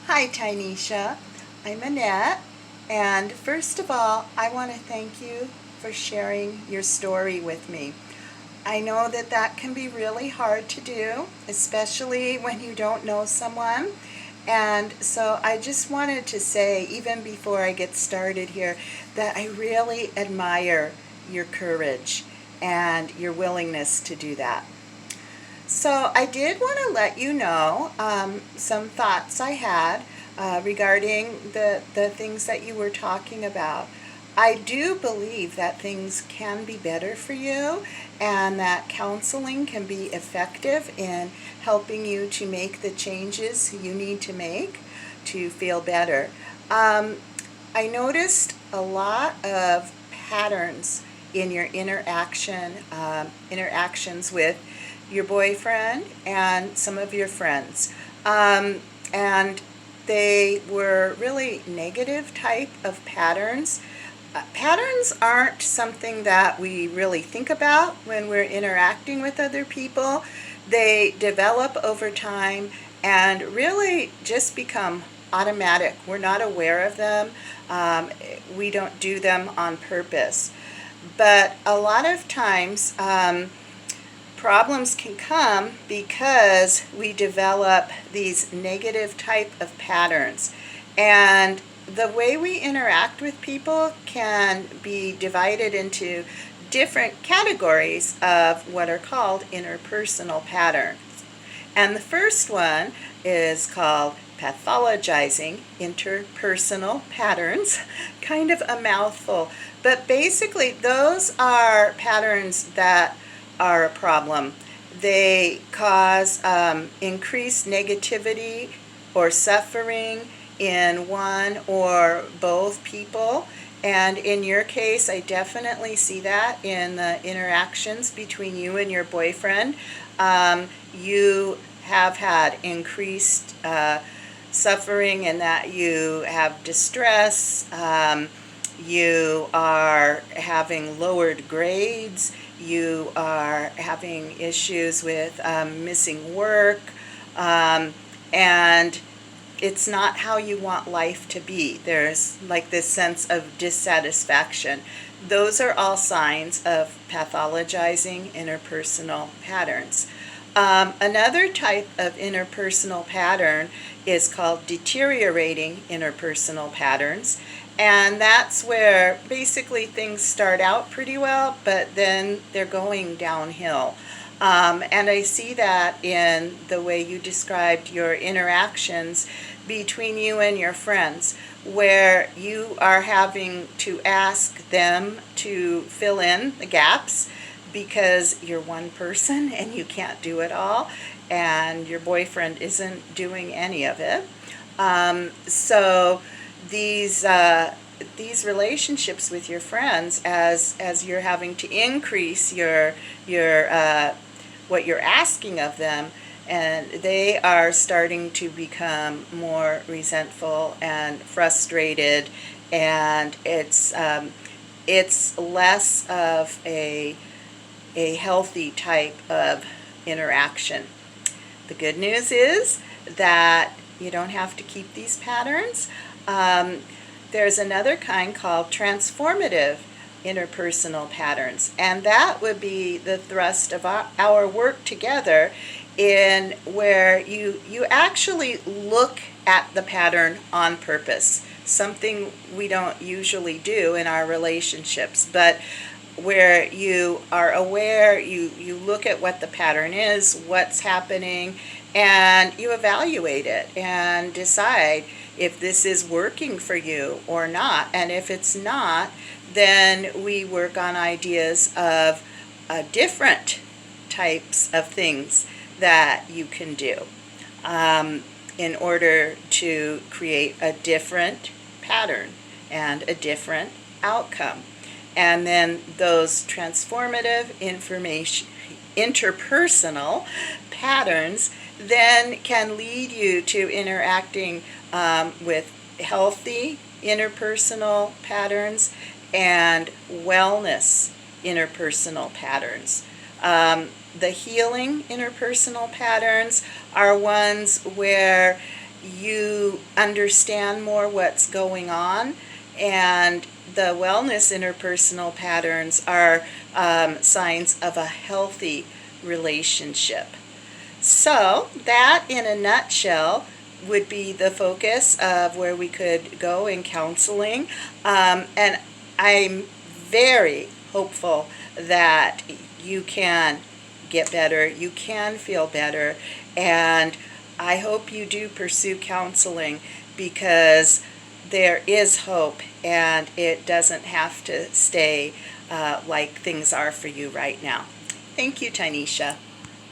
Hi, Tynesha. I'm Annette, and first of all, I want to thank you for sharing your story with me. I know that that can be really hard to do, especially when you don't know someone. And so I just wanted to say, even before I get started here, that I really admire your courage and your willingness to do that. So I did want to let you know some thoughts I had regarding the things that you were talking about. I do believe that things can be better for you and that counseling can be effective in helping you to make the changes you need to make to feel better. Um, I noticed a lot of patterns in your interactions with your boyfriend and some of your friends. And they were really negative type of patterns. Patterns aren't something that we really think about when we're interacting with other people. They develop over time and really just become automatic. We're not aware of them. We don't do them on purpose. But a lot of times, problems can come because we develop these negative type of patterns. And the way we interact with people can be divided into different categories of what are called interpersonal patterns. And the first one is called pathologizing interpersonal patterns. Kind of a mouthful. But basically, those are patterns that are a problem. They cause increased negativity or suffering in one or both people. And in your case, I definitely see that in the interactions between you and your boyfriend. You have had increased suffering in that you have distress, you are having lowered grades, you are having issues with missing work, and it's not how you want life to be. There's like this sense of dissatisfaction. Those are all signs of pathologizing interpersonal patterns. Another type of interpersonal pattern is called deteriorating interpersonal patterns. And that's where basically things start out pretty well, but then they're going downhill. And I see that in the way you described your interactions between you and your friends, where you are having to ask them to fill in the gaps because you're one person and you can't do it all, and your boyfriend isn't doing any of it. So these relationships with your friends, as you're having to increase your what you're asking of them, and they are starting to become more resentful and frustrated, and it's less of a healthy type of interaction. The good news is that you don't have to keep these patterns. There's another kind called transformative interpersonal patterns, and that would be the thrust of our work together, in where you actually look at the pattern on purpose, something we don't usually do in our relationships, but where you are aware, you look at what the pattern is, what's happening, and you evaluate it and decide if this is working for you or not. And if it's not, then we work on ideas of different types of things that you can do in order to create a different pattern and a different outcome. And then those transformative interpersonal patterns then can lead you to interacting with healthy interpersonal patterns and wellness interpersonal patterns. The healing interpersonal patterns are ones where you understand more what's going on, and the wellness interpersonal patterns are signs of a healthy relationship. So that, in a nutshell, would be the focus of where we could go in counseling. And I'm very hopeful that you can get better, you can feel better, and I hope you do pursue counseling, because there is hope and it doesn't have to stay like things are for you right now. Thank you, Tanisha.